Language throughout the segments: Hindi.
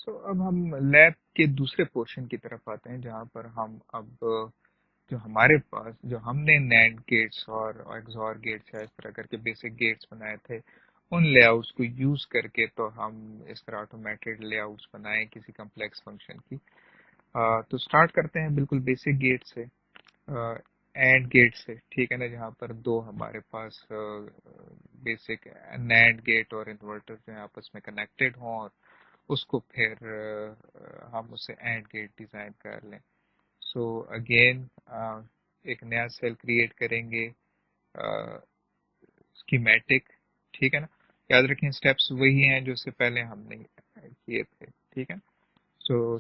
अब हम लैब के दूसरे पोर्शन की तरफ आते हैं, जहाँ पर हम अब जो हमारे पास जो हमने नैंड गेट्स और एक्सॉर गेट्स या इस तरह करके बेसिक गेट्स बनाए थे, उन लेआउट्स को यूज करके तो हम इस तरह ऑटोमेटेड लेआउट्स बनाए किसी कम्प्लेक्स फंक्शन की। तो स्टार्ट करते हैं बिल्कुल बेसिक गेट से, एंड गेट से, ठीक है ना, जहाँ पर दो हमारे पास बेसिक नैंड गेट और इन्वर्टर जो है आपस में कनेक्टेड हों, और उसको फिर हम उसे एंड गेट डिजाइन कर लें। अगेन एक नया सेल क्रिएट करेंगे, स्कीमेटिक, ठीक है ना। याद रखें स्टेप्स वही हैं जो इससे पहले हमने किए थे, ठीक है।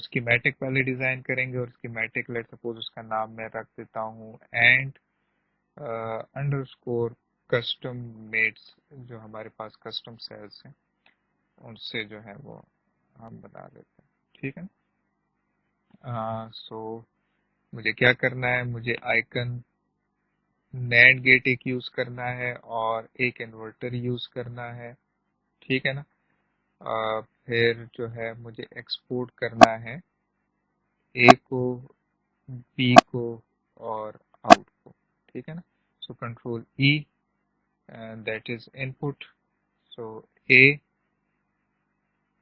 स्कीमेटिक पहले डिजाइन करेंगे, और स्कीमेटिक लेट सपोज उसका नाम मैं रख देता हूँ एंड अंडरस्कोर कस्टम मेड्स, जो हमारे पास कस्टम सेल्स हैं उनसे जो है वो हम बना लेते हैं, ठीक है ना। मुझे क्या करना है, मुझे आइकन नैंड गेट एक यूज करना है और एक इन्वर्टर यूज करना है, ठीक है ना। फिर जो है मुझे एक्सपोर्ट करना है ए को, बी को और आउट को, ठीक है ना। Control E, that is input. A,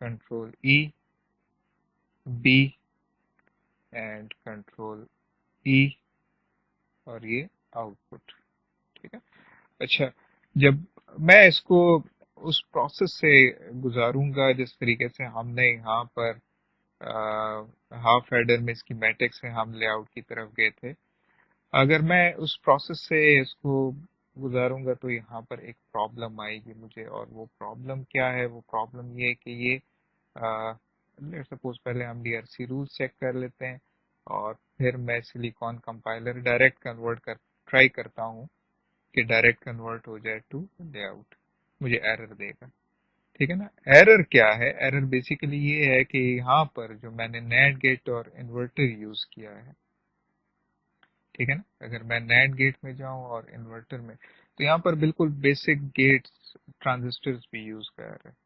control E, B and control E, और ये आउटपुट, ठीक है। अच्छा, जब मैं इसको उस प्रोसेस से गुजारूंगा जिस तरीके से हमने यहाँ पर हाफ एडर में स्कीमेटिक से हम लेआउट की तरफ गए थे, अगर मैं उस प्रोसेस से इसको गुजारूंगा तो यहाँ पर एक प्रॉब्लम आएगी मुझे, और वो प्रॉब्लम क्या है, वो प्रॉब्लम ये है कि ये लेट्स सपोज पहले हम डीआरसी रूल्स चेक कर लेते हैं, और फिर मैं सिलिकॉन कंपाइलर डायरेक्ट कन्वर्ट कर ट्राई करता हूँ कि डायरेक्ट कन्वर्ट हो जाए टू लेआउट, मुझे एरर देगा, ठीक है ना। एरर क्या है, एरर बेसिकली ये है कि यहाँ पर जो मैंने नैंड गेट और इन्वर्टर यूज किया है, ठीक है ना, अगर मैं नैंड गेट में जाऊं और इन्वर्टर में, तो यहाँ पर बिल्कुल बेसिक गेट्स ट्रांजिस्टर्स भी यूज कर रहे हैं।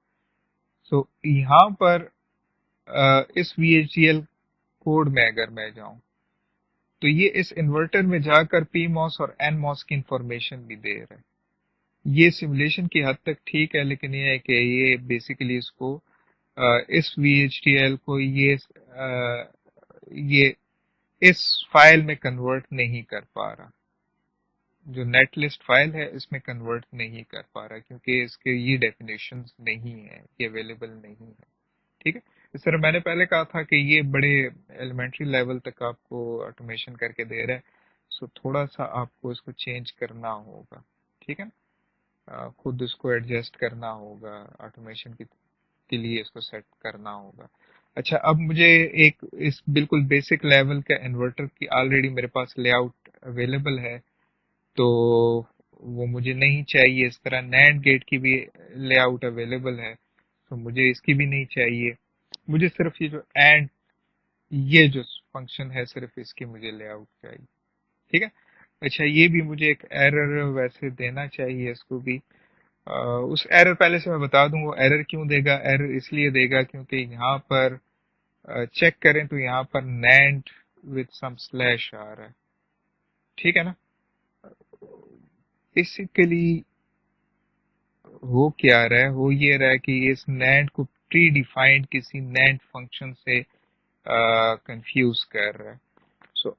यहाँ पर इस VHDL कोड में अगर मैं जाऊं, तो ये इस इन्वर्टर में जाकर PMOS और NMOS की इंफॉर्मेशन भी दे रहा है। ये सिमुलेशन की हद तक ठीक है, लेकिन ये है कि ये बेसिकली इसको इस VHDL को ये इस फाइल में कन्वर्ट नहीं कर पा रहा, जो नेट लिस्ट फाइल है इसमें कन्वर्ट नहीं कर पा रहा, क्योंकि इसके ये डेफिनेशंस नहीं है, ये अवेलेबल नहीं है, ठीक है। इस तरह मैंने पहले कहा था कि ये बड़े एलिमेंट्री लेवल तक आपको ऑटोमेशन करके दे रहा है, थोड़ा सा आपको इसको चेंज करना होगा, ठीक है ना। खुद इसको एडजस्ट करना होगा, ऑटोमेशन के लिए इसको सेट करना होगा। अच्छा, अब मुझे एक इस बिल्कुल बेसिक लेवल का इन्वर्टर की ऑलरेडी मेरे पास लेआउट अवेलेबल है, तो वो मुझे नहीं चाहिए। इस तरह नैंड गेट की भी लेआउट अवेलेबल है, तो मुझे इसकी भी नहीं चाहिए। मुझे सिर्फ ये जो एंड, ये जो फंक्शन है, सिर्फ इसकी मुझे लेआउट चाहिए, ठीक है। अच्छा, ये भी मुझे एक एरर वैसे देना चाहिए इसको भी। उस एरर पहले से मैं बता दूं, वो एरर क्यों देगा, एरर इसलिए देगा क्योंकि यहाँ पर चेक करें तो यहाँ पर नैंड विद सम स्लैश आ रहा है, ठीक है ना। बेसिकली हो क्या रहा है, हो ये रहा है कि इस नैंड को प्री डिफाइंड किसी नैंड फंक्शन से कंफ्यूज कर रहा है। So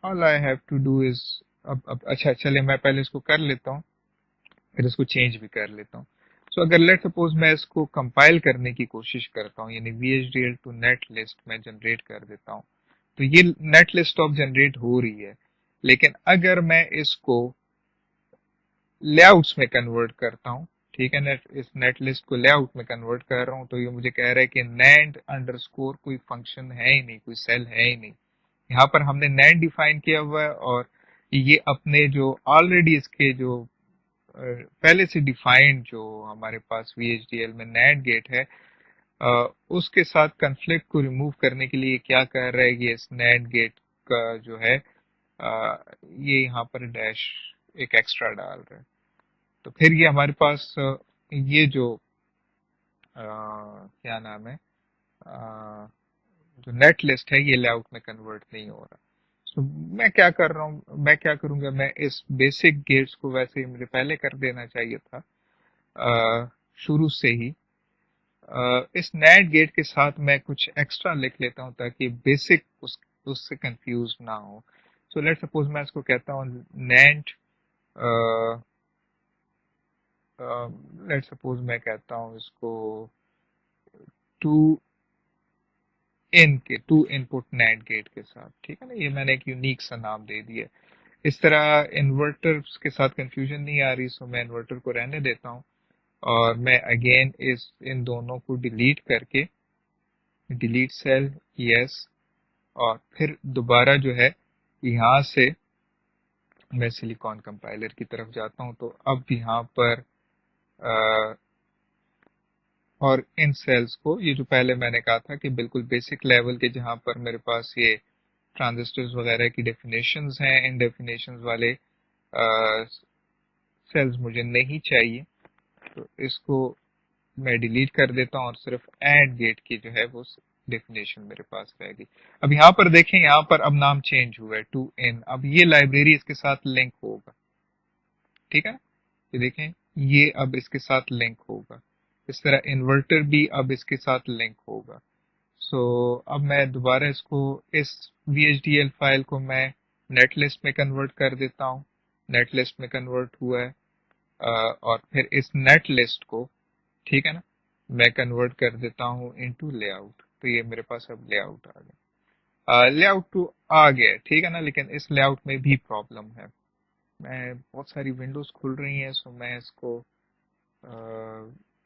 all I have to do is, अब अच्छा चले मैं पहले इसको कर लेता हूँ, फिर इसको चेंज भी कर लेता हूँ। अगर लेट सपोज मैं इसको कंपाइल करने की कोशिश करता हूँ, यानी VHDL टू नेट लिस्ट में जनरेट कर देता हूँ, तो ये नेट लिस्ट ऑफ जनरेट हो रही है। लेकिन अगर मैं इसको लेआउट्स में कन्वर्ट करता हूँ, ठीक है, इस नेट लिस्ट को लेआउट में कन्वर्ट कर रहा हूँ, तो ये मुझे कह रहा है कि नैंड अंडरस्कोर कोई फंक्शन है ही नहीं, कोई सेल है ही नहीं। यहाँ पर हमने नैंड डिफाइन किया हुआ है, और ये अपने जो ऑलरेडी इसके जो पहले से डिफाइंड जो हमारे पास VHDL में नैंड गेट है, उसके साथ कंफ्लिक्ट को रिमूव करने के लिए क्या कर रहा है, ये इस नैंड गेट का जो है ये यहाँ पर डैश एक एक्स्ट्रा डाल रहा है। तो फिर ये हमारे पास ये जो क्या नाम है, जो नेट लिस्ट है ये लेआउट में कन्वर्ट नहीं हो रहा। तो मैं क्या कर रहा हूँ, मैं क्या करूंगा, मैं इस बेसिक गेट्स को वैसे ही मुझे पहले कर देना चाहिए था शुरू से ही। इस नैट गेट के साथ मैं कुछ एक्स्ट्रा लिख लेता हूँ ताकि बेसिक उससे कंफ्यूज ना हो। सो लेट सपोज मैं इसको कहता हूँ नैट, लेट सपोज मैं कहता हूँ इसको two two input NAND gate के साथ, ठीक है ना। ये मैंने एक यूनिक सा नाम दे दिया। इस तरह इन्वर्टर्स के साथ कंफ्यूजन नहीं आ रही, सो मैं इन्वर्टर को रहने देता हूँ। और मैं अगेन इस इन दोनों को डिलीट करके डिलीट सेल, यस, और फिर दोबारा जो है यहाँ से मैं सिलिकॉन कंपाइलर की तरफ जाता हूँ। तो अब यहाँ पर अ, और इन सेल्स को, ये जो पहले मैंने कहा था कि बिल्कुल बेसिक लेवल के जहाँ पर मेरे पास ये ट्रांजिस्टर्स वगैरह की डेफिनेशंस हैं, इन डेफिनेशंस वाले सेल्स मुझे नहीं चाहिए। तो इसको मैं डिलीट कर देता हूँ और सिर्फ एंड गेट की जो है वो डेफिनेशन मेरे पास रहेगी। अब यहाँ पर देखें, यहाँ पर अब नाम चेंज हुआ है टू इन। अब ये लाइब्रेरी इसके साथ लिंक होगा, ठीक है ना। ये देखें, ये अब इसके साथ लिंक होगा। इस तरह इन्वर्टर भी अब इसके साथ लिंक होगा। सो अब मैं दोबारा इसको, इस VHDL फाइल को मैं नेट लिस्ट में कन्वर्ट कर देता हूँ। नेट लिस्ट में कन्वर्ट हुआ है। और फिर इस नेट लिस्ट को, ठीक है ना, मैं कन्वर्ट कर देता हूँ इनटू लेआउट। तो ये मेरे पास अब लेआउट आ गया। लेआउट टू आ गया, ठीक है ना, लेकिन इस लेआउट में भी प्रॉब्लम है। मैं बहुत सारी विंडोज खुल रही हैं, सो मैं इसको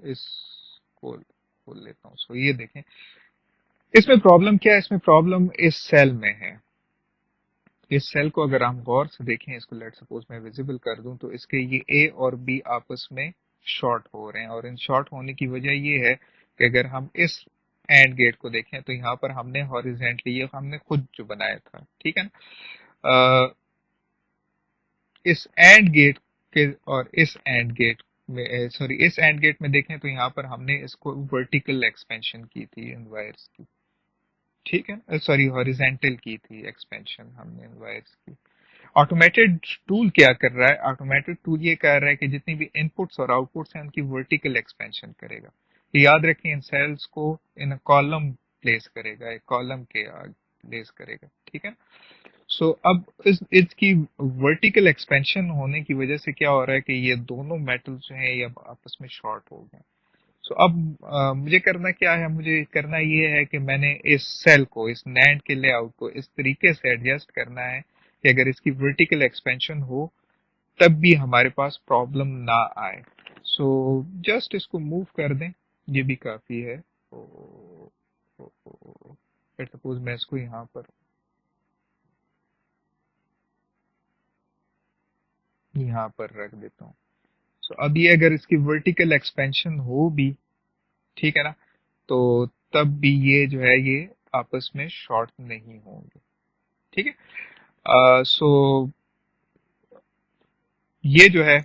इसको खोल लेता हूँ। सो ये देखें, इसमें प्रॉब्लम क्या है, इसमें प्रॉब्लम इस सेल में है। इस सेल को अगर हम गौर से देखें, इसको लेट सपोज मैं विजिबल कर दूं, तो इसके ये ए और बी आपस में शॉर्ट हो रहे हैं। और इन शॉर्ट होने की वजह ये है कि अगर हम इस एंड गेट को देखें तो यहाँ पर हमने हॉरिजेंटली, ये हमने खुद जो बनाया था, ठीक है ना। इस एंड गेट के और इस एंड गेट में, सॉरी, इस एंड गेट में देखें तो यहाँ पर हमने इसको वर्टिकल एक्सपेंशन की थी इन वायर्स की, ठीक है, सॉरी, हॉरिजेंटल की थी एक्सपेंशन हमने इन वायर्स की। ऑटोमेटेड टूल क्या कर रहा है, ऑटोमेटेड टूल ये कर रहा है कि जितनी भी इनपुट्स और आउटपुट्स हैं उनकी वर्टिकल एक्सपेंशन करेगा। ये याद रखें, इन सेल्स को इन कॉलम प्लेस करेगा, एक कॉलम के प्लेस करेगा, ठीक है। सो अब इसकी वर्टिकल एक्सपेंशन होने की वजह से क्या हो रहा है कि ये दोनों मेटल्स जो हैं ये अब आपस में शॉर्ट हो गए। सो अब मुझे करना क्या है, मुझे करना ये है कि मैंने इस सेल को, इस नैंड के लेआउट को इस तरीके से एडजस्ट करना है कि अगर इसकी वर्टिकल एक्सपेंशन हो तब भी हमारे पास प्रॉब्लम ना आए। सो जस्ट इसको मूव कर दें, ये भी काफी है। सपोज मैं इसको यहाँ पर रख देता हूँ। सो अब ये अगर इसकी वर्टिकल एक्सपेंशन हो भी, ठीक है ना, तो तब भी ये जो है ये आपस में शॉर्ट नहीं होंगे, ठीक है। सो ये जो है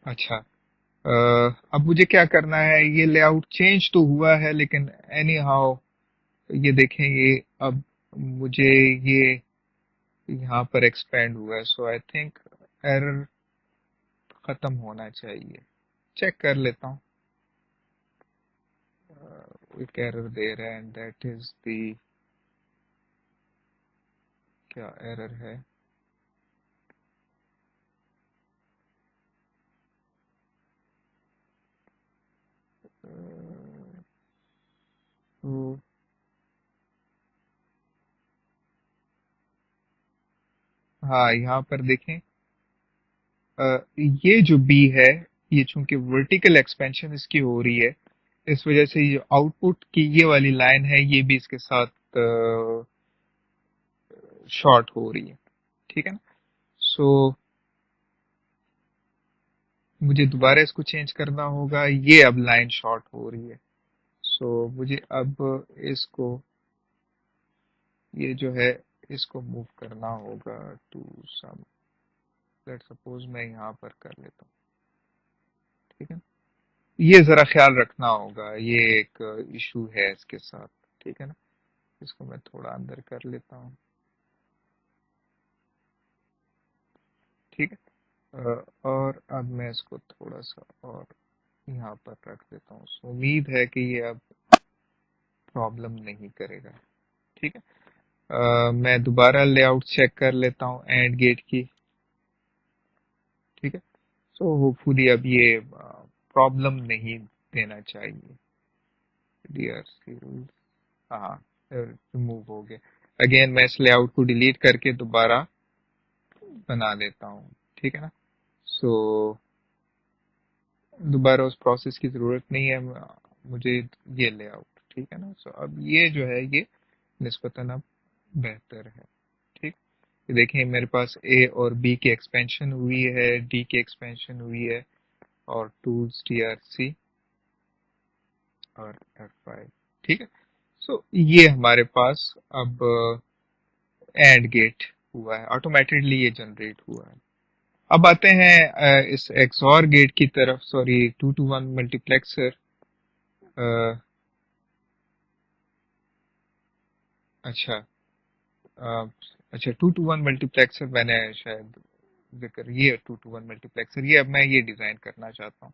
अच्छा, अब मुझे क्या करना है, ये लेआउट चेंज तो हुआ है लेकिन एनी हाउ ये देखें, ये अब मुझे ये यहाँ पर एक्सपेंड हुआ है। सो आई थिंक एरर खत्म होना चाहिए। चेक कर लेता हूँ। एक एरर दे रहा है एंड दैट इज द, क्या एरर है। तो हाँ, यहाँ पर देखें, ये जो बी है, ये चूंकि वर्टिकल एक्सपेंशन इसकी हो रही है, इस वजह से ये आउटपुट की ये वाली लाइन है ये भी इसके साथ शॉर्ट हो रही है, ठीक है ना। सो मुझे दोबारा इसको चेंज करना होगा, ये अब लाइन शॉर्ट हो रही है। सो मुझे अब इसको, ये जो है इसको मूव करना होगा टू सम, लेट सपोज मैं यहाँ पर कर लेता हूँ। ये जरा ख्याल रखना होगा, ये एक इशू है इसके साथ। ठीक है ना, इसको मैं थोड़ा अंदर कर लेता हूँ। ठीक है। और अब मैं इसको थोड़ा सा और यहाँ पर रख देता हूँ। उम्मीद है कि ये अब प्रॉब्लम नहीं करेगा। ठीक है। मैं दोबारा लेआउट चेक कर लेता हूँ एंड गेट की। ठीक है। सो होपफुली अब ये प्रॉब्लम नहीं देना चाहिए। DRC रूल, हाँ, रिमूव हो गया। अगेन मैं इस लेआउट को डिलीट करके दोबारा बना देता हूँ। ठीक है ना। सो दोबारा उस प्रोसेस की जरूरत नहीं है मुझे, ये लेआउट। ठीक है ना। सो अब ये जो है ये निस्बतन अब बेहतर है। ठीक। ये देखें मेरे पास ए और बी की एक्सपेंशन हुई है, डी की एक्सपेंशन हुई है, और टूल्स TRC और F5। ठीक है। सो ये हमारे पास अब एंड गेट हुआ है, ऑटोमेटिकली ये जनरेट हुआ है। अब आते हैं इस XOR गेट की तरफ, सॉरी 2 to 1 मल्टीप्लेक्सर। अच्छा, अ, अच्छा 2 to 1 मल्टीप्लेक्सर मैंने शायद जिक्र, ये 2 to 1 मल्टीप्लेक्सर, ये अब मैं ये डिजाइन करना चाहता हूँ।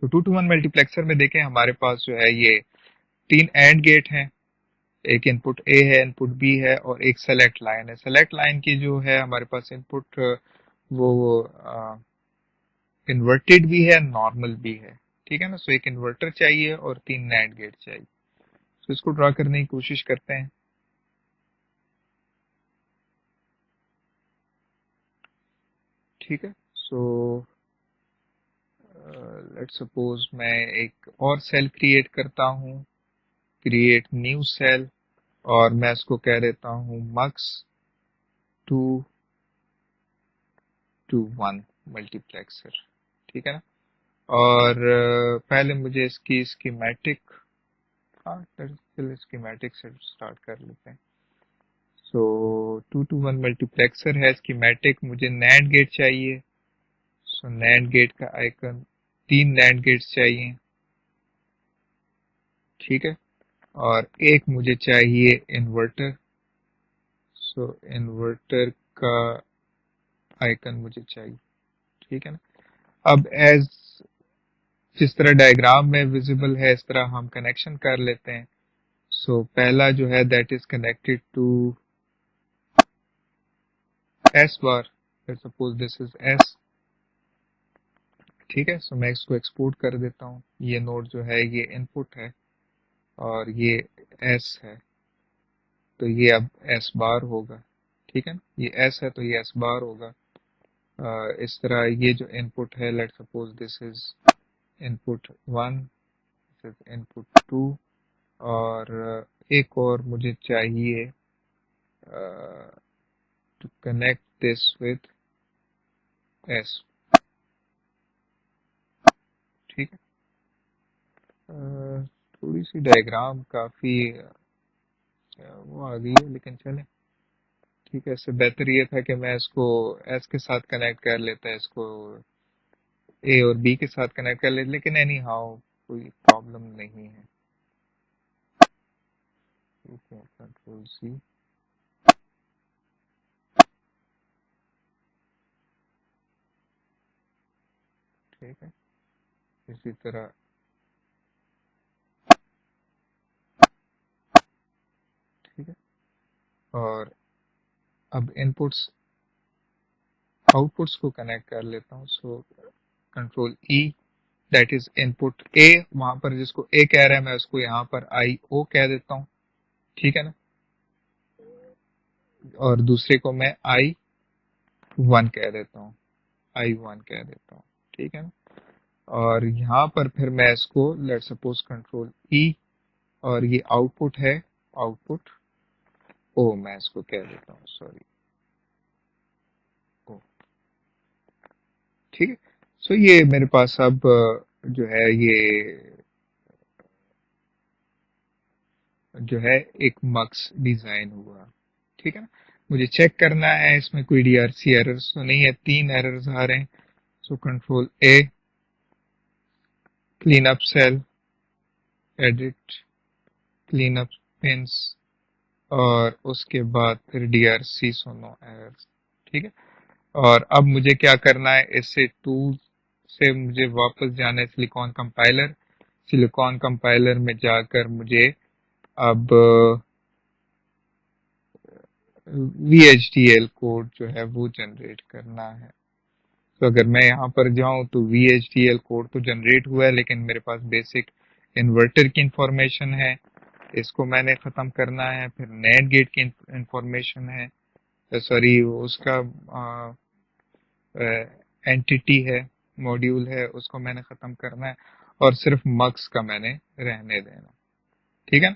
तो 2 to 1 मल्टीप्लेक्सर में देखें हमारे पास जो है ये 3 एंड गेट हैं। एक इनपुट ए है, इनपुट बी है, और एक सेलेक्ट लाइन है। सेलेक्ट लाइन की जो है हमारे पास इनपुट वो इन्वर्टेड भी है, नॉर्मल भी है। ठीक है ना। सो एक इन्वर्टर चाहिए और 3 नैंड गेट चाहिए। तो इसको ड्रा करने की कोशिश करते हैं। ठीक है। सो लेट्स सपोज मैं एक और सेल क्रिएट करता हूँ, क्रिएट न्यू सेल, और मैं इसको कह देता हूँ मक्स 2 to 1 मल्टीप्लेक्सर। ठीक है ना। और पहले मुझे इसकी स्कीमेटिक, हाँ चलिए स्कीमेटिक से स्टार्ट कर लेते हैं। सो 2 to 1 मल्टीप्लेक्सर है, स्कीमेटिक, मुझे नैंड गेट चाहिए। सो नैंड गेट का आइकन, 3 नैंड गेट्स चाहिए। ठीक है। और एक मुझे चाहिए इन्वर्टर। सो इन्वर्टर का आइकन मुझे चाहिए। ठीक है ना। अब एज जिस तरह डायग्राम में विजिबल है इस तरह हम कनेक्शन कर लेते हैं। सो पहला जो है that is connected to S bar, suppose this is S. ठीक है। सो मैं इसको एक्सपोर्ट कर देता हूँ। ये नोड जो है ये इनपुट है और ये एस है, तो ये अब एस बार होगा। ठीक है ना। ये एस है तो ये एस बार होगा। इस तरह ये जो इनपुट है, let suppose this is input 1, this is input 2, और एक और मुझे चाहिए to connect this with S. ठीक है। थोड़ी सी डायग्राम काफी वो आ गई है, लेकिन चले ठीक है। इससे बेहतर ये था कि मैं इसको एस के साथ कनेक्ट कर लेता, इसको ए और बी के साथ कनेक्ट कर लेता, लेकिन एनी हाउ कोई प्रॉब्लम नहीं है। Control C। ठीक है। इसी तरह ठीक है। और अब इनपुट्स आउटपुट्स को कनेक्ट कर लेता हूँ। So control E, that is input ए, वहां पर जिसको ए कह रहा है मैं उसको यहाँ पर IO कह देता हूँ। ठीक है ना। और दूसरे को मैं I1 कह देता हूँ, I1 कह देता हूँ। ठीक है ना। और यहाँ पर फिर मैं इसको लेट सपोज कंट्रोल E, और ये आउटपुट है, आउटपुट ओ मैं इसको कह देता हूँ, सॉरी ओ। ठीक है। सो ये मेरे पास अब जो है ये जो है एक मक्स डिजाइन हुआ। ठीक है ना। मुझे चेक करना है इसमें कोई DRC एरर्स तो नहीं है, 3 एरर्स आ रहे हैं। So control A, clean up cell, edit, clean up pins, और उसके बाद फिर DRC सुनो एरर्स। ठीक है। और अब मुझे क्या करना है, इससे टूल से मुझे वापस जाना है सिलिकॉन कंपाइलर। सिलिकॉन कंपाइलर में जाकर मुझे अब VHDL कोड जो है वो जनरेट करना है। तो अगर मैं यहाँ पर जाऊं तो VHDL कोड तो जनरेट हुआ है, लेकिन मेरे पास बेसिक इन्वर्टर की इंफॉर्मेशन है, इसको मैंने खत्म करना है। फिर नेट गेट की इंफॉर्मेशन है, सॉरी उसका एंटिटी है, मॉड्यूल है, उसको मैंने खत्म करना है, और सिर्फ मक्स का मैंने रहने देना। ठीक है।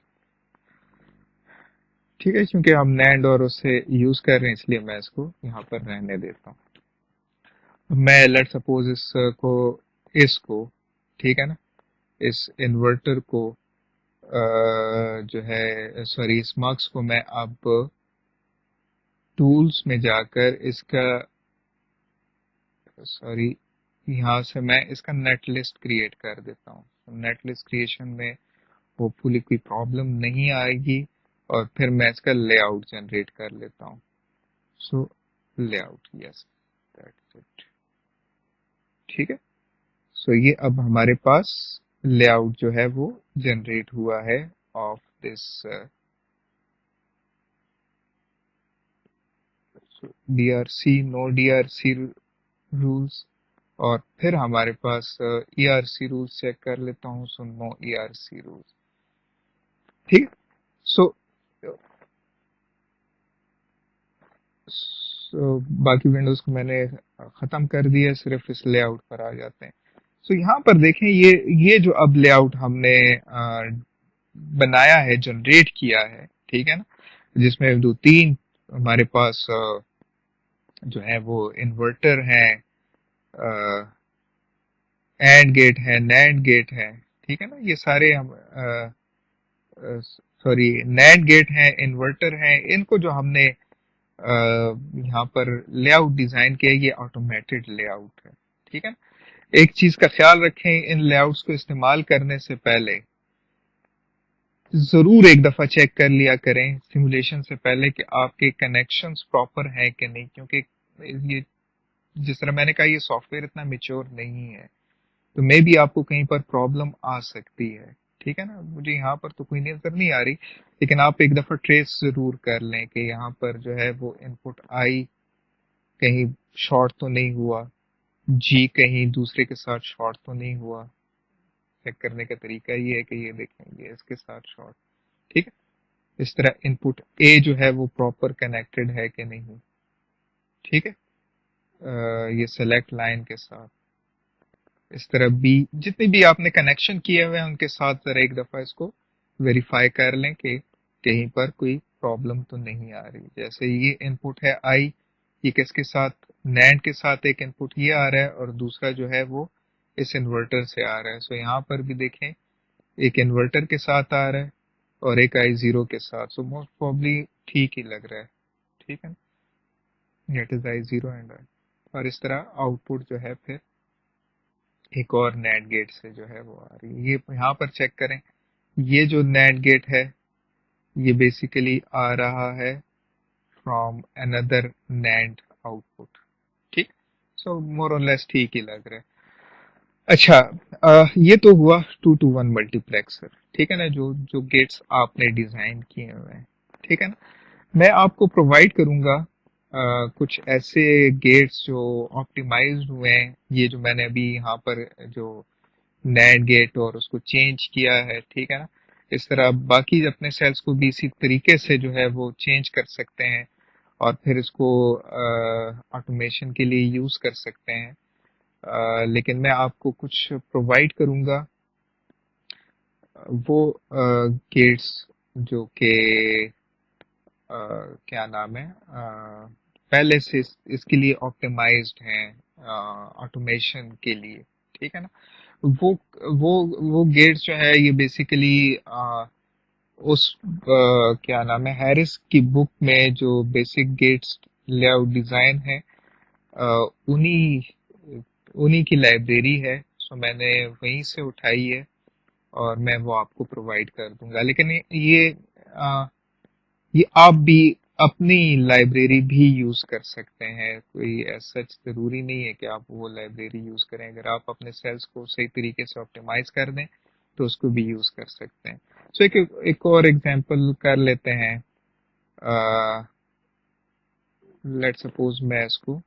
ठीक है, क्योंकि हम नैंड और उससे यूज कर रहे हैं इसलिए मैं इसको यहाँ पर रहने देता हूँ। मैं लेट सपोज इसको, ठीक है ना, इस इन्वर्टर को जो है, सॉरी इस मक्स को मैं अब टूल्स में जाकर इसका, सॉरी यहाँ से मैं इसका नेट लिस्ट क्रिएट कर देता हूँ। नेट लिस्ट क्रिएशन में होपफुली कोई प्रॉब्लम नहीं आएगी, और फिर मैं इसका लेआउट जनरेट कर लेता हूँ। सो लेआउट, यस, दैट्स इट। ठीक है। सो ये अब हमारे पास लेआउट जो है वो जनरेट हुआ है of this DRC, no DRC rules. और फिर हमारे पास ERC रूल्स चेक कर लेता हूँ। So no ERC rules. ठीक। सो बाकी विंडोज को मैंने खत्म कर दिया, सिर्फ इस लेआउट पर आ जाते हैं। सो यहाँ पर देखें, ये जो अब लेआउट हमने बनाया है, जनरेट किया है, ठीक है ना, जिसमें दो तीन हमारे पास जो है वो इन्वर्टर है, एंड गेट है, नैंड गेट है, ठीक है ना, ये सारे हम सॉरी नैंड गेट है, इन्वर्टर है, इनको जो हमने यहाँ पर लेआउट डिजाइन किया, ये ऑटोमेटेड लेआउट है। ठीक है। एक चीज का ख्याल रखें, इन लेआउट्स को इस्तेमाल करने से पहले जरूर एक दफा चेक कर लिया करें सिमुलेशन से पहले कि आपके कनेक्शंस प्रॉपर हैं कि नहीं, क्योंकि ये जिस तरह मैंने कहा, ये सॉफ्टवेयर इतना मेच्योर नहीं है, तो मे भी आपको कहीं पर प्रॉब्लम आ सकती है। ठीक है ना, मुझे यहाँ पर तो कोई नजर नहीं आ रही, लेकिन आप एक दफा ट्रेस जरूर कर लें कि यहाँ पर जो है वो इनपुट आई कहीं शॉर्ट तो नहीं हुआ, जी कहीं दूसरे के साथ शॉर्ट तो नहीं हुआ। चेक करने का तरीका ये है कि ये देखेंगे इसके साथ शॉर्ट, ठीक है। इस तरह इनपुट ए जो है वो प्रॉपर कनेक्टेड है कि नहीं, ठीक है। ये सेलेक्ट लाइन के साथ, इस तरह बी, जितने भी आपने कनेक्शन किए हुए हैं उनके साथ जरा एक दफा इसको वेरीफाई कर लें कि कहीं पर कोई प्रॉब्लम तो नहीं आ रही। जैसे ये इनपुट है आई, ये किसके साथ, नैंड के साथ एक इनपुट ये आ रहा है, और दूसरा जो है वो इस इन्वर्टर से आ रहा है। सो यहाँ पर भी देखें, एक इन्वर्टर के साथ आ रहा है और एक आई जीरो के साथ। सो मोस्ट प्रॉब्ली ठीक ही लग रहा है, ठीक है। It is I zero and I, और इस तरह आउटपुट जो है फिर एक और नैंड गेट से जो है वो आ रही है। ये यहाँ पर चेक करें, ये जो नैंड गेट है ये बेसिकली आ रहा है फ्रॉम अनदर नैंड आउटपुट, ठीक। सो मोर और लेस ठीक ही लग रहा है। अच्छा, ये तो हुआ 2 to 1 मल्टीप्लेक्सर, ठीक है ना, जो जो गेट्स आपने डिजाइन किए हुए हैं, ठीक है ना। मैं आपको प्रोवाइड करूंगा कुछ ऐसे गेट्स जो ऑप्टिमाइज्ड हुए हैं, ये जो मैंने अभी यहाँ पर जो नैंड गेट और उसको चेंज किया है, ठीक है ना। इस तरह बाकी अपने सेल्स को भी इसी तरीके से जो है वो चेंज कर सकते हैं, और फिर इसको ऑटोमेशन के लिए यूज कर सकते हैं। लेकिन मैं आपको कुछ प्रोवाइड करूंगा वो गेट्स जो कि क्या नाम है, पहले से इसके लिए ऑप्टिमाइज्ड हैं ऑटोमेशन के लिए, ठीक है ना। वो वो वो गेट्स जो है ये बेसिकली उस क्या नाम है, हैरिस की बुक में जो बेसिक गेट्स लेआउट डिजाइन है, उन्हीं उन्हीं की लाइब्रेरी है। सो मैंने वहीं से उठाई है और मैं वो आपको प्रोवाइड कर दूंगा। लेकिन आ, ये आप भी अपनी लाइब्रेरी भी यूज कर सकते हैं, कोई ऐसा जरूरी नहीं है कि आप वो लाइब्रेरी यूज करें। अगर आप अपने सेल्स को सही तरीके से ऑप्टिमाइज कर दें तो उसको भी यूज कर सकते हैं। सो एक और एग्जांपल कर लेते हैं। लेट सपोज मैं इसको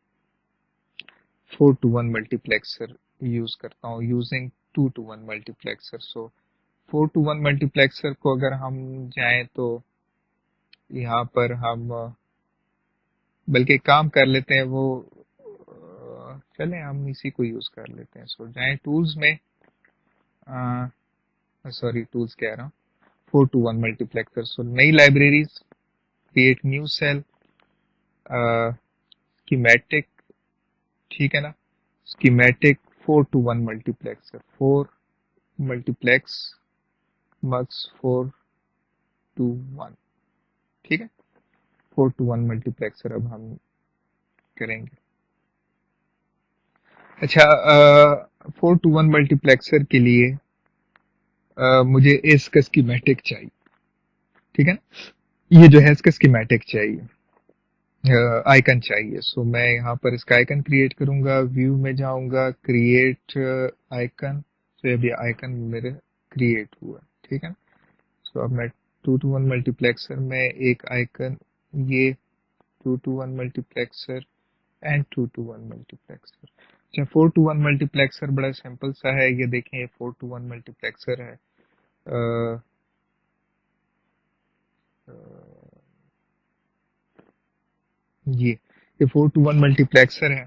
4:1 मल्टीप्लेक्सर यूज करता हूँ यूजिंग 2:1 मल्टीप्लेक्सर। सो 4:1 मल्टीप्लेक्सर को अगर हम जाएं तो यहाँ पर हम बल्कि एक काम कर लेते हैं, वो चलें हम इसी को यूज कर लेते हैं। सो जाएं टूल्स में, सॉरी टूल्स कह रहा हूँ, 4:1 मल्टीप्लेक्सर। सो नई libraries, create new cell, schematic, ठीक है ना, स्कीमेटिक 4:1 मल्टीप्लेक्सर, 4 मल्टीप्लेक्स मक्स 4:1, ठीक है। 4:1 मल्टीप्लेक्सर अब हम करेंगे। अच्छा, 4:1 मल्टीप्लेक्सर के लिए मुझे इसका स्कीमेटिक चाहिए, ठीक है ना। ये जो है इसका स्कीमेटिक चाहिए, आइकन चाहिए। सो मैं यहाँ पर इसका आइकन क्रिएट करूंगा, व्यू में जाऊंगा, क्रिएट आइकन। तो अभी आइकन मेरे क्रिएट हुआ, ठीक है। सो अब मैं 2:1 मल्टीप्लेक्सर में एक आइकन, ये 2:1 मल्टीप्लेक्सर एंड 2:1 मल्टीप्लेक्सर। अच्छा, 4:1 मल्टीप्लेक्सर बड़ा सिंपल सा है, ये देखें, ये 4:1 मल्टीप्लेक्सर है। अ, अ, ये 4:1 मल्टीप्लेक्सर है,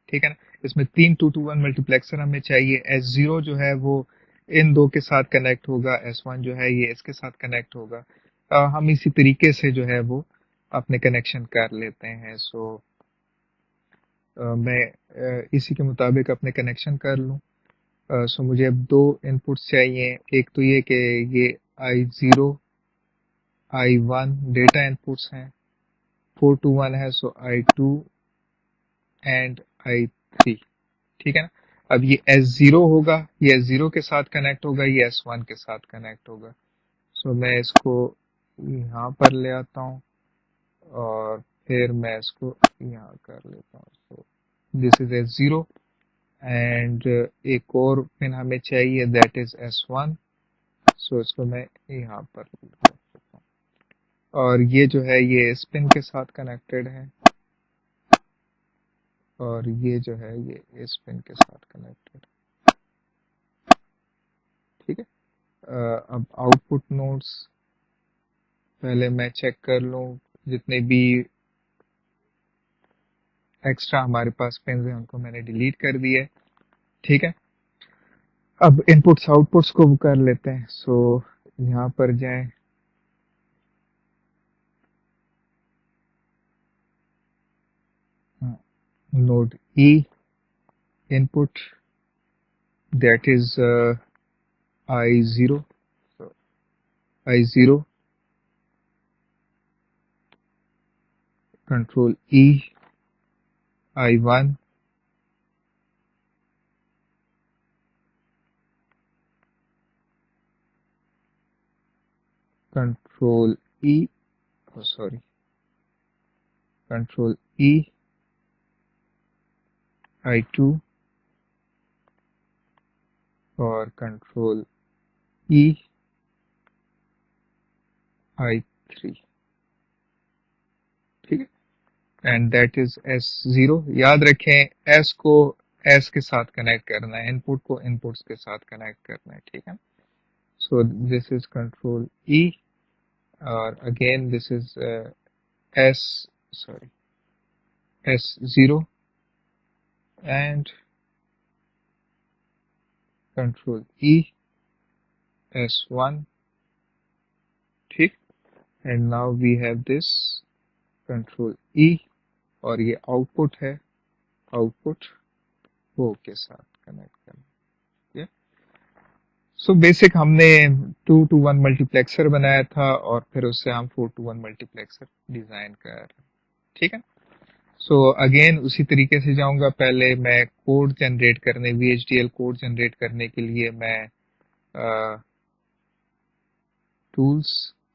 ठीक है ना। इसमें 3:1 मल्टीप्लेक्सर हमें चाहिए। S0 जो है वो इन दो के साथ कनेक्ट होगा, S1 जो है ये इसके साथ कनेक्ट होगा। हम इसी तरीके से जो है वो अपने कनेक्शन कर लेते हैं। सो मैं इसी के मुताबिक अपने कनेक्शन कर लूँ। सो मुझे अब दो इनपुट्स चाहिए। एक तो ये कि ये I0 I1 डेटा इनपुट्स हैं, 4:1 है, सो I2 एंड I3, ठीक है ना। अब ये S0 होगा, ये S0 के साथ कनेक्ट होगा, ये S1 के साथ कनेक्ट होगा। सो मैं इसको यहाँ पर ले आता हूँ और फिर मैं इसको यहाँ कर लेता हूँ। सो दिस इज S0 एंड एक और पिन हमें चाहिए, दैट इज S1। सो इसको मैं यहाँ पर रख देता हूँ और ये जो है ये इस पिन के साथ कनेक्टेड है और ये जो है ये इस पिन के साथ कनेक्टेड, ठीक है। अब आउटपुट नोड्स पहले मैं चेक कर लूँ, जितने भी एक्स्ट्रा हमारे पास पिन हैं उनको मैंने डिलीट कर दिया है, ठीक है। अब इनपुट्स आउटपुट्स को कर लेते हैं। सो यहाँ पर जाएं, node E input, that is I0, so I0 control E, I1 control E, oh sorry, control E, I2 और control E, I3, ठीक है। And that is S0। याद रखें S को S के साथ कनेक्ट करना है, इनपुट को इनपुट्स के साथ कनेक्ट करना है, ठीक है। So this is control E और again this is S, sorry, S0 and control E, S1, ठीक। And now we have this control E और ये आउटपुट है, आउटपुट वो के साथ कनेक्ट करना, ठीक है। सो बेसिक हमने 2:1 मल्टीप्लेक्सर बनाया था और फिर उससे हम 4:1 मल्टीप्लेक्सर डिजाइन कर, ठीक है। सो अगेन उसी तरीके से जाऊंगा, पहले मैं कोड जनरेट करने, VHDL कोड जनरेट करने के लिए मैं टूल्स,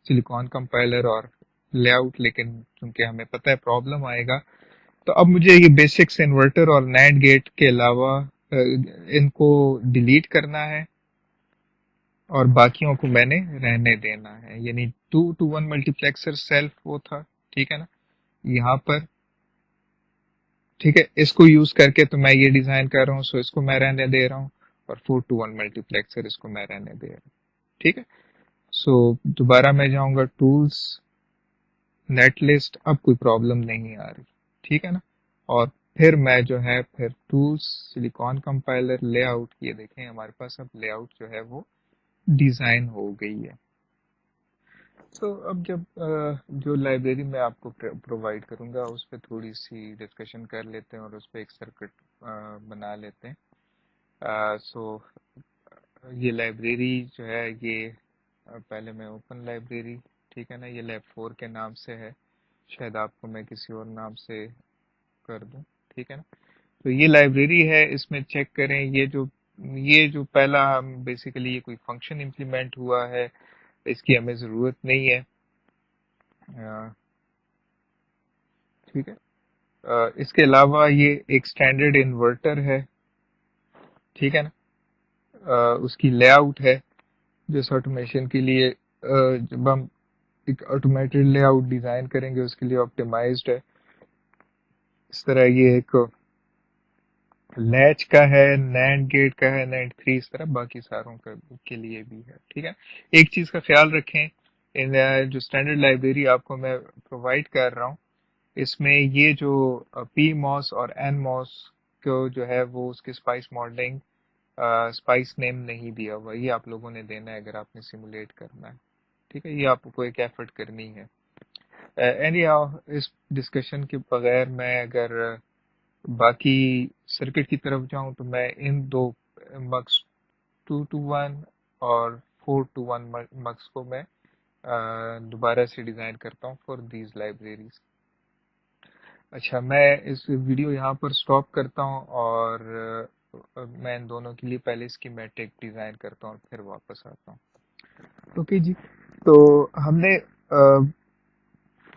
सिलिकॉन कंपाइलर और लेआउट, लेकिन चूंकि हमें पता है प्रॉब्लम आएगा, तो अब मुझे ये बेसिक्स इन्वर्टर और नैंड गेट के अलावा इनको डिलीट करना है और बाकियों को मैंने रहने देना है। यानी 2 to 1 मल्टीप्लेक्सर सेल्फ वो था, ठीक है ना, यहाँ पर, ठीक है, इसको यूज करके तो मैं ये डिजाइन कर रहा हूँ, सो इसको मैं रहने दे रहा हूँ, और 4 to 1 मल्टीप्लेक्सर इसको मैं रहने दे रहा हूँ, ठीक है। सो दोबारा मैं जाऊंगा टूल्स, नेट लिस्ट, अब कोई प्रॉब्लम नहीं आ रही, ठीक है ना। और फिर मैं जो है फिर टूल्स, सिलिकॉन कंपाइलर, लेआउट, ये देखें हमारे पास अब लेआउट जो है वो डिजाइन हो गई है। तो अब जब जो लाइब्रेरी मैं आपको प्रोवाइड करूंगा उस पर थोड़ी सी डिस्कशन कर लेते हैं और उस पर एक सर्किट बना लेते हैं। सो ये लाइब्रेरी जो है ये पहले मैं ओपन लाइब्रेरी, ठीक है ना, ये लैब 4 के नाम से है, शायद आपको मैं किसी और नाम से कर दूं, ठीक है ना। तो ये लाइब्रेरी है, इसमें चेक करें, ये जो पहला हम बेसिकली ये कोई फंक्शन इम्प्लीमेंट हुआ है, इसकी हमें ज़रूरत नहीं है, ठीक है। इसके अलावा ये एक स्टैंडर्ड इन्वर्टर है, ठीक है ना। उसकी लेआउट है जिस ऑटोमेशन के लिए जब हम एक ऑटोमेटेड लेआउट डिजाइन करेंगे उसके लिए ऑप्टिमाइज्ड है। इस तरह ये एक लैच का है, नैंड गेट का है, नैंड 3, इस तरह बाकी सारों का के लिए भी है, ठीक है। एक चीज का ख्याल रखें, इन जो स्टैंडर्ड लाइब्रेरी आपको मैं प्रोवाइड कर रहा हूँ, इसमें ये जो पी मॉस और एन मॉस को जो है वो उसके स्पाइस मॉडलिंग स्पाइस नेम नहीं दिया हुआ, ये आप लोगों ने देना है अगर आपने सिमुलेट करना है, ठीक है, ये आपको एक एफर्ट करनी है। एनी इस डिस्कशन के बगैर मैं अगर बाकी सर्किट की तरफ जाऊं तो मैं इन दो मक्स 2 to 1 और 4 to 1 मक्स को मैं दोबारा से डिजाइन करता हूं फॉर दीज लाइब्रेरीज। अच्छा, मैं इस वीडियो यहाँ पर स्टॉप करता हूँ और मैं इन दोनों के लिए पहले स्कीमेटिक डिजाइन करता हूँ और फिर वापस आता हूँ। ओके जी, तो हमने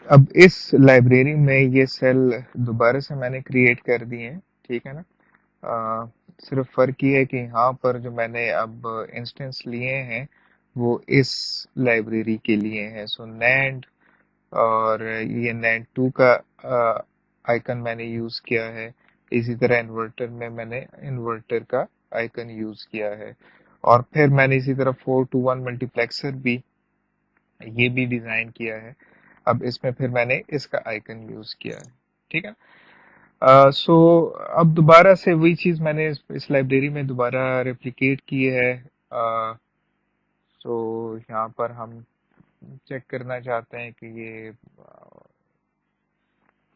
अब इस लाइब्रेरी में ये सेल दोबारा से मैंने क्रिएट कर दिए हैं, ठीक है ना। अ, सिर्फ फर्क ये है कि यहाँ पर जो मैंने अब इंस्टेंस लिए हैं वो इस लाइब्रेरी के लिए हैं, सो नैंड, और ये नैंड 2 का आइकन मैंने यूज किया है। इसी तरह इन्वर्टर में मैंने इन्वर्टर का आइकन यूज किया है, और फिर मैंने इसी तरह 4 to 1 मल्टीप्लेक्सर भी, ये भी डिजाइन किया है। अब इसमें फिर मैंने इसका आइकन यूज किया है, ठीक है। सो अब दोबारा से वही चीज मैंने इस लाइब्रेरी में दोबारा रेप्लिकेट की है। सो यहाँ पर हम चेक करना चाहते हैं कि ये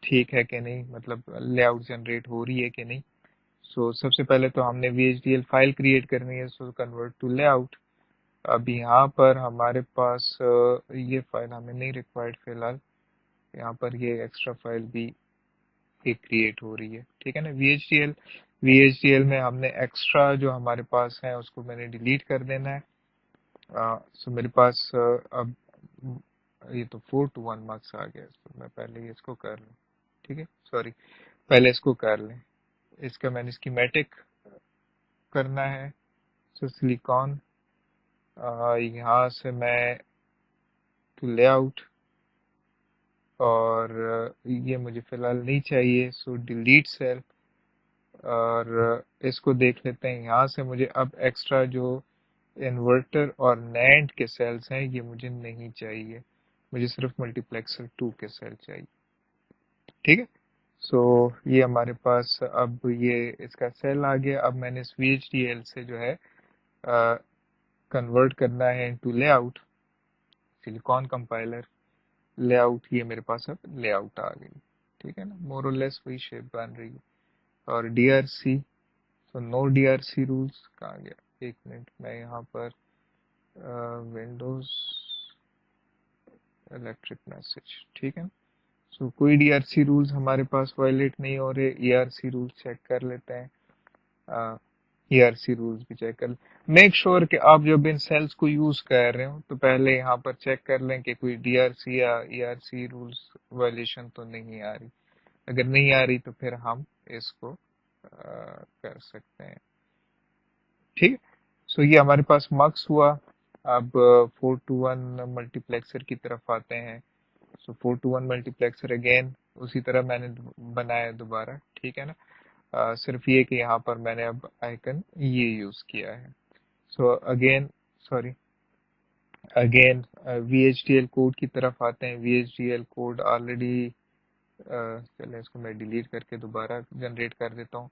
ठीक है कि नहीं, मतलब लेआउट जनरेट हो रही है कि नहीं। सो सबसे पहले तो हमने VHDL फाइल क्रिएट करनी है, सो कन्वर्ट टू लेआउट। अब यहाँ पर हमारे पास ये फाइल हमें नहीं रिक्वायर्ड फिलहाल, यहाँ पर ये एक्स्ट्रा फाइल भी एक क्रिएट हो रही है, ठीक है ना। VHDL में हमने एक्स्ट्रा जो हमारे पास है उसको मैंने डिलीट कर देना है। सो मेरे पास अब ये तो 4 to 1 मार्क्स आ गया, तो मैं पहले ये इसको कर लूँ, ठीक है, सॉरी, पहले इसको कर लें। इसका मैंने स्कीमेटिक करना है, सो सिलिकॉन, यहाँ से मैं टू लेआउट, और ये मुझे फिलहाल नहीं चाहिए, सो डिलीट सेल, और इसको देख लेते हैं। यहाँ से मुझे अब एक्स्ट्रा जो इन्वर्टर और नैंड के सेल्स हैं ये मुझे नहीं चाहिए, मुझे सिर्फ मल्टीप्लेक्सर 2 के सेल चाहिए, ठीक है। सो ये हमारे पास अब ये इसका सेल आ गया। अब मैंने इस VHDL से जो है कन्वर्ट करना है into layout, silicon compiler, layout, ये मेरे पास अब लेआउट आ गई, ठीक है ना, मोर और लेस वही शेप बन रही है। और DRC, तो नो DRC रूल्स कहाँ गया, एक मिनट, मैं यहाँ पर विंडोज इलेक्ट्रिक मैसेज, ठीक है। सो कोई DRC रूल्स हमारे पास वायलेट नहीं हो रहे, ERC रूल्स चेक कर लेते हैं। ERC रूल्स भी चेक कर, मेक श्योर कि आप जब इन सेल्स को यूज कर रहे हो तो पहले यहाँ पर चेक कर लें कि कोई DRC या ERC रूल्स वायलेशन तो नहीं आ रही। अगर नहीं आ रही तो फिर हम इसको कर सकते हैं। ठीक है, सो ये हमारे पास मक्स हुआ। अब 4 to 1 मल्टीप्लेक्सर की तरफ आते हैं। सो 4 to 1 मल्टीप्लेक्सर अगेन उसी तरह मैंने बनाया दोबारा, ठीक है ना। सिर्फ ये कि यहाँ पर मैंने अब आइकन ये यूज किया है। So again, sorry, again VHDL code की तरफ आते हैं। VHDL कोड ऑलरेडी, चले इसको मैं डिलीट करके दोबारा जनरेट कर देता हूँ।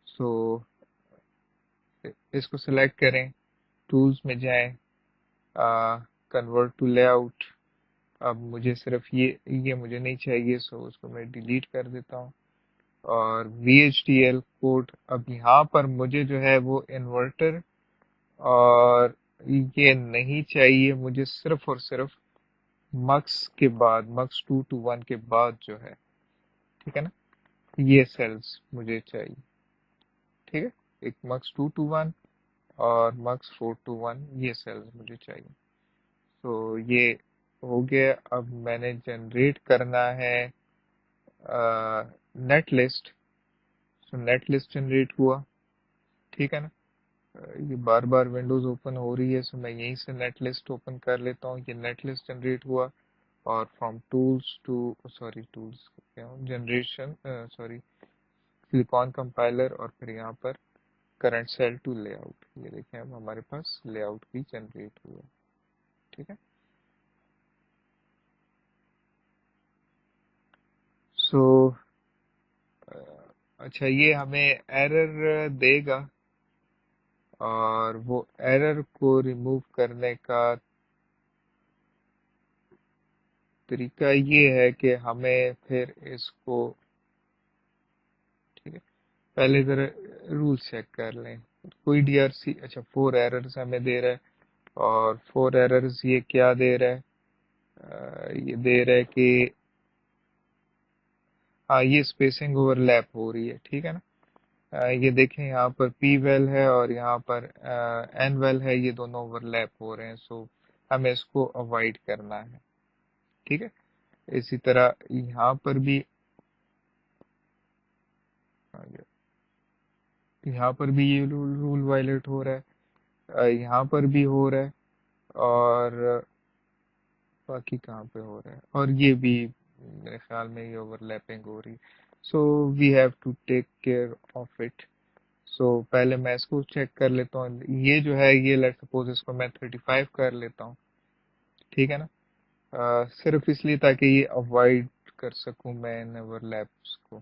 सो इसको सिलेक्ट करें, टूल्स में जाएं, कन्वर्ट टू लेआउट। अब मुझे सिर्फ ये मुझे नहीं चाहिए, सो उसको मैं डिलीट कर देता हूँ। और VHDL कोड, अब यहाँ पर मुझे जो है वो इन्वर्टर और ये नहीं चाहिए, मुझे सिर्फ और सिर्फ मक्स के बाद, मक्स 2 to 1 के बाद जो है, ठीक है ना, ये सेल्स मुझे चाहिए। ठीक है, एक मक्स 2 to 1 और मक्स 4 to 1 ये सेल्स मुझे चाहिए। तो ये हो गया। अब मैंने जनरेट करना है net list. So net list generate हुआ, ठीक है ना। ये बार बार विंडोज ओपन हो रही है, सो मैं यहीं से नेट लिस्ट ओपन कर लेता हूँ। ये नेट लिस्ट जनरेट हुआ और from tools to, sorry tools क्या जनरेशन, सॉरी सिलिकॉन कंपाइलर, और फिर यहाँ पर करंट सेल टू लेआउट। ये देखें अब हमारे पास लेआउट भी जनरेट हुआ, ठीक है। सो अच्छा, ये हमें एरर देगा और वो एरर को रिमूव करने का तरीका ये है कि हमें फिर इसको, ठीक है, पहले जरा रूल चेक कर लें। कोई DRC, अच्छा 4 एरर्स हमें दे रहा है, और 4 एरर्स ये क्या दे रहा है, ये दे रहा है कि हाँ ये स्पेसिंग ओवरलैप हो रही है, ठीक है ना। ये देखें यहाँ पर P वेल है और यहाँ पर N वेल है, ये दोनों ओवरलैप हो रहे हैं। सो हमें इसको अवॉइड करना है, ठीक है। इसी तरह यहाँ पर भी, यहाँ पर भी ये रूल वायलेट हो रहा है, यहाँ पर भी हो रहा है, और बाकी कहाँ पे हो रहा है, और ये भी मेरे ख्याल में ये ओवरलैपिंग हो रही है। So we have to take care of it. So पहले मैं इसको चेक कर लेता हूँ। ये जो है, ये लेट सपोज इसको मैं 35 कर लेता हूँ, ठीक है ना। सिर्फ इसलिए ताकि ये अवॉइड कर सकूं मैं इन ओवरलैप्स को,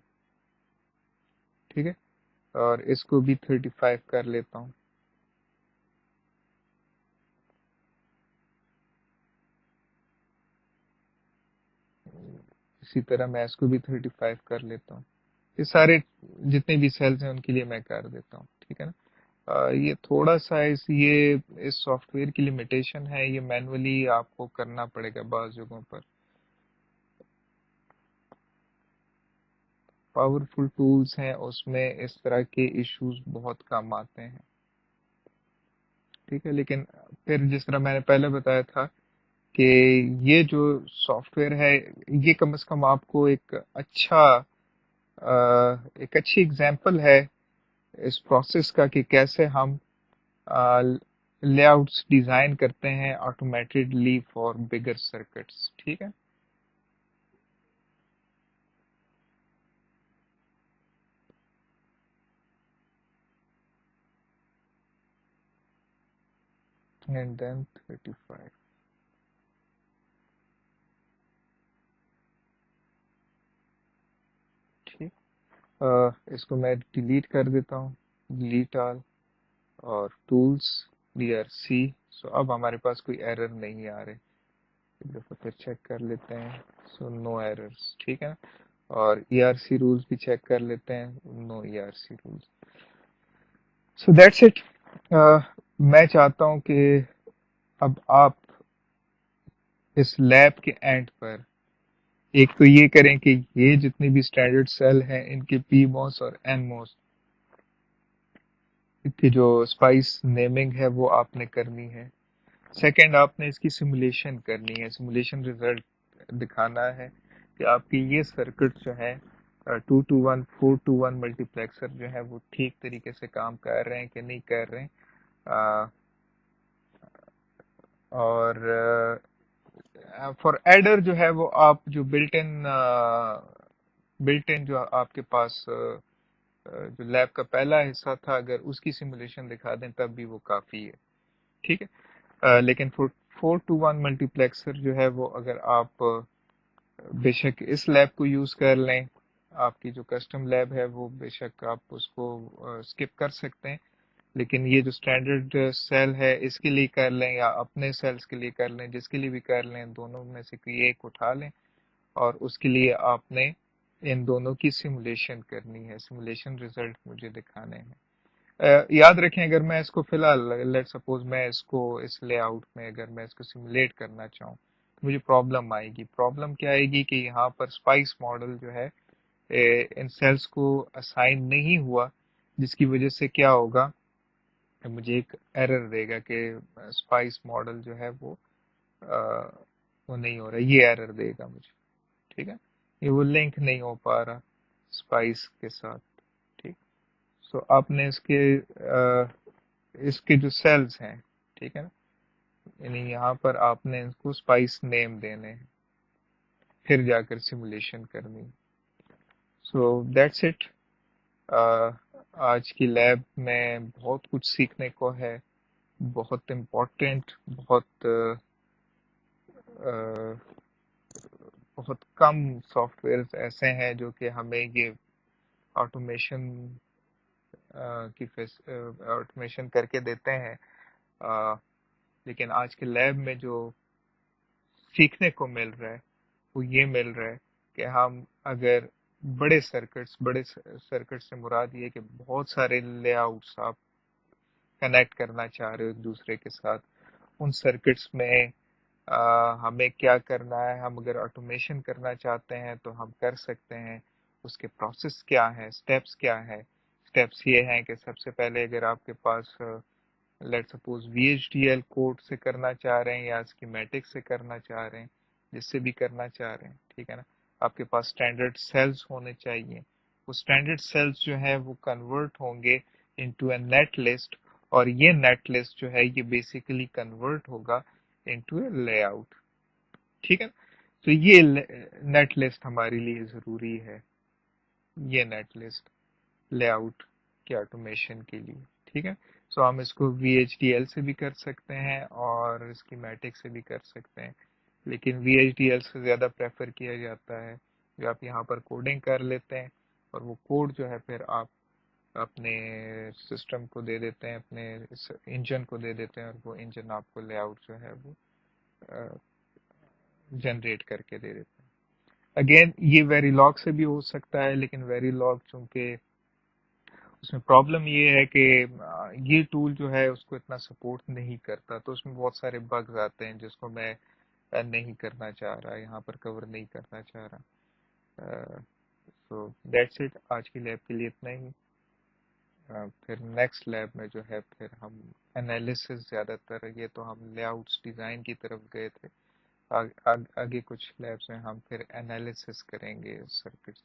ठीक है। और इसको भी 35 कर लेता हूँ। इसी तरह मैं इसको भी 35 कर लेता हूँ। ये सारे जितने भी सेल्स हैं उनके लिए मैं कर देता हूँ, ठीक है ना। ये थोड़ा सा ये इस सॉफ्टवेयर की लिमिटेशन है, ये मैनुअली आपको करना पड़ेगा बाज़ जगहों पर। पावरफुल टूल्स हैं उसमें इस तरह के इश्यूज बहुत कम आते हैं, ठीक है। लेकिन फिर जिस तरह मैंने पहले बताया था कि ये जो सॉफ्टवेयर है, ये कम से कम आपको एक अच्छी एग्जांपल है इस प्रोसेस का कि कैसे हम लेआउट्स डिजाइन करते हैं ऑटोमेटेडली फॉर बिगर सर्किट्स, ठीक है। एंड देन 35, ठीक। इसको मैं डिलीट कर देता हूँ, डिलीट ऑल, और टूल्स DRC। सो अब हमारे पास कोई एरर नहीं आ रहे। एक दफा फिर चेक कर लेते हैं। सो नो एरर्स, ठीक है। और ERC रूल्स भी चेक कर लेते हैं, no ERC rules. So that's it. मैं चाहता हूं कि अब आप इस लैब के एंड पर एक तो ये करें कि ये जितनी भी स्टैंडर्ड सेल हैं इनके पी मॉस और एन मॉस की जो स्पाइस नेमिंग है वो आपने करनी है। सेकंड, आपने इसकी सिमुलेशन करनी है, सिमुलेशन रिजल्ट दिखाना है कि आपकी ये सर्किट जो है 2 to 1 4 to 1 मल्टीप्लेक्सर जो है वो ठीक तरीके से काम कर रहे हैं कि नहीं कर रहे हैं। अ, और फॉर एडर जो है वो आप जो बिल्ट इन जो आपके पास जो लैब का पहला हिस्सा था अगर उसकी सिमुलेशन दिखा दें तब भी वो काफ़ी है। ठीक है। लेकिन 4 to 1 मल्टीप्लेक्सर जो है वो अगर आप बेशक इस लैब को यूज़ कर लें, आपकी जो कस्टम लैब है वो बेशक आप उसको स्किप कर सकते हैं, लेकिन ये जो स्टैंडर्ड सेल है इसके लिए कर लें या अपने सेल्स के लिए कर लें, जिसके लिए भी कर लें, दोनों में से कोई एक उठा लें और उसके लिए आपने इन दोनों की सिमुलेशन करनी है, सिमुलेशन रिजल्ट मुझे दिखाने हैं। याद रखें, अगर मैं इसको फिलहाल लेट सपोज मैं इसको इस लेआउट में अगर मैं इसको सिमुलेट करना चाहूँ तो मुझे प्रॉब्लम आएगी। प्रॉब्लम क्या आएगी कि यहाँ पर स्पाइस मॉडल जो है इन सेल्स को असाइन नहीं हुआ, जिसकी वजह से क्या होगा, मुझे एक एरर देगा कि स्पाइस मॉडल जो है वो नहीं हो रहा, ये एरर देगा मुझे। ठीक है, ये वो लिंक नहीं हो पा रहा स्पाइस के साथ। ठीक। सो आपने इसके जो सेल्स हैं, ठीक है ना, यानी यहाँ पर आपने इसको स्पाइस नेम देने हैं, फिर जाकर सिमुलेशन करनी। सो दैट्स इट। आज की लैब में बहुत कुछ सीखने को है, बहुत इम्पोर्टेंट, अ, बहुत कम सॉफ्टवेयर ऐसे हैं जो कि हमें ये ऑटोमेशन की ऑटोमेशन करके देते हैं। अ, लेकिन आज के लैब में जो सीखने को मिल रहा है वो ये मिल रहा है कि हम अगर बड़े सर्किट से मुराद ये कि बहुत सारे लेआउट्स आप कनेक्ट करना चाह रहे हो एक दूसरे के साथ, उन सर्किट्स में हमें क्या करना है, हम अगर ऑटोमेशन करना चाहते हैं तो हम कर सकते हैं। उसके प्रोसेस क्या है, स्टेप्स क्या है। स्टेप्स ये हैं कि सबसे पहले अगर आपके पास लेट सपोज VHDL कोड से करना चाह रहे हैं या स्कीमेटिक से करना चाह रहे हैं, जिससे भी करना चाह रहे हैं, ठीक है ना, आपके पास स्टैंडर्ड सेल्स होने चाहिए। वो स्टैंडर्ड सेल्स जो है वो कन्वर्ट होंगे इनटू अ नेट लिस्ट, और ये नेट लिस्ट जो है ये बेसिकली कन्वर्ट होगा इनटू अ लेआउट। ठीक है। तो ये नेट लिस्ट हमारे लिए जरूरी है, ये नेट लिस्ट लेआउट के ऑटोमेशन के लिए। ठीक है। सो हम इसको VHDL से भी कर सकते हैं और स्कीमेटिक से भी कर सकते हैं, लेकिन VHDL से ज़्यादा प्रेफर किया जाता है जो आप यहाँ पर कोडिंग कर लेते हैं और वो कोड जो है फिर आप अपने सिस्टम को दे देते हैं, अपने इंजन को दे देते हैं और वो इंजन आपको लेआउट जो है वो जनरेट करके दे देते हैं। अगेन ये वेरीलॉग से भी हो सकता है, लेकिन वेरीलॉग चूंकि उसमें प्रॉब्लम ये है कि ये टूल जो है उसको इतना सपोर्ट नहीं करता, तो उसमें बहुत सारे बग्स आते हैं जिसको मैं नहीं करना चाह रहा, यहाँ पर कवर नहीं करना चाह रहा। सो दैट्स इट, आज की लैब के लिए इतना ही। फिर नेक्स्ट लैब में जो है फिर हम एनालिसिस, ज़्यादातर ये तो हम लेआउट्स डिज़ाइन की तरफ गए थे, आगे कुछ लैब्स में हम फिर एनालिसिस करेंगे सर्किट्स।